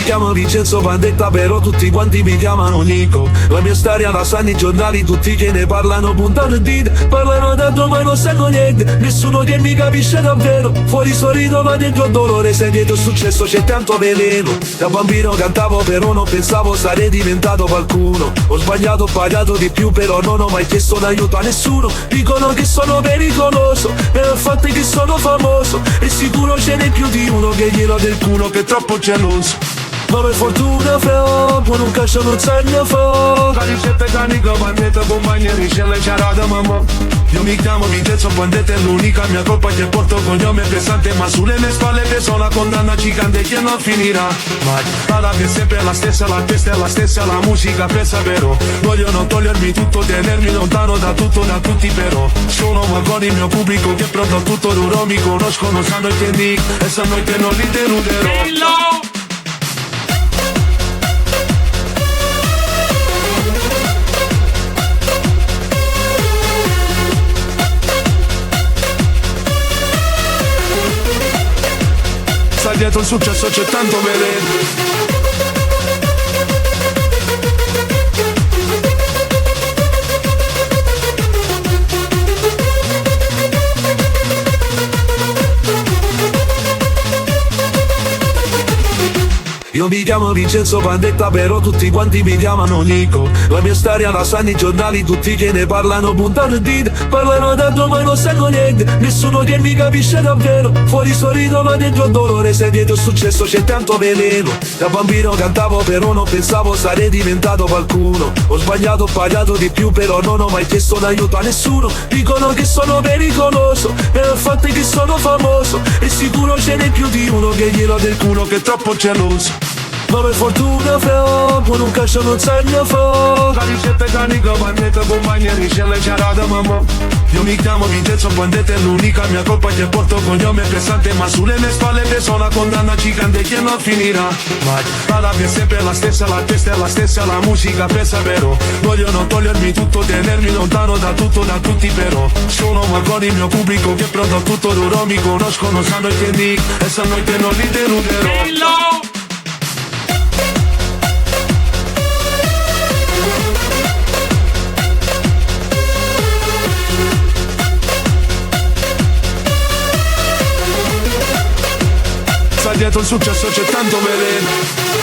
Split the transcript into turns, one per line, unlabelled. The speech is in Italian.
mi chiamo Vincenzo Pandetta, però tutti quanti mi chiamano Nico. La mia storia la sanno i giornali, tutti che ne parlano puntano il dito. Parlano tanto ma non sanno niente, nessuno che mi capisce davvero. Fuori sorrido ma dentro dolore, se dietro il successo c'è tanto veleno. Da bambino cantavo però non pensavo sarei diventato qualcuno. Ho sbagliato, ho pagato di più, però non ho mai chiesto un aiuto a nessuno. Dicono che sono pericoloso, e il fatto è che sono famoso, e sicuro ce n'è più di uno che glielo del culo che è troppo geloso. Ma per fortuna fra, con un calcio non se ne fa. Calicette, canica, bandetta, compagneri, c'è le ciarate mamma. Io mi chiamo Vincenzo Pandetta, è l'unica mia colpa che porto cognome pesante. Ma sulle mie spalle peso la condanna gigante che non finirà mai. La rabbia è sempre la stessa, la testa è la stessa, la musica pesa però. Vogliono togliermi tutto, tenermi lontano da tutto, da tutti però. Sono ma con il mio pubblico che è pronto a tutto, loro mi conoscono, sanno che dico e sanno che non li deluderò. Sta dietro il successo c'è tanto veleno. Io mi chiamo Vincenzo Pandetta, però tutti quanti mi chiamano Nico. La mia storia la sanno i giornali, tutti che ne parlano puntano il dito. Parlano tanto ma non sanno niente, nessuno che mi capisce davvero. Fuori sorrido ma dentro dolore, se dietro il successo c'è tanto veleno. Da bambino cantavo però non pensavo sarei diventato qualcuno. Ho sbagliato, ho pagato di più, però non ho mai chiesto un aiuto a nessuno. Dicono che sono pericoloso, e il fatto è che sono famoso, e sicuro ce n'è più di uno che glielo del culo che è troppo geloso. Ma per fortuna fra, con un calcio non se ne fa. Calicette, canica, bandetta, compagneri, c'è le ciarate mamma. Io mi chiamo Vincenzo Pandetta, è l'unica mia colpa che porto cognome pesante. Ma sulle mie spalle peso una condanna gigante che non finirà mai. La rabbia è sempre la stessa, la testa è la stessa, la musica pesa però. Vogliono togliermi tutto, tenermi lontano da tutto, da tutti però. Sono ma con il mio pubblico che è pronto a tutto, loro mi conoscono, sanno che dico e sanno che non li deluderò. Dietro il successo c'è tanto veleno.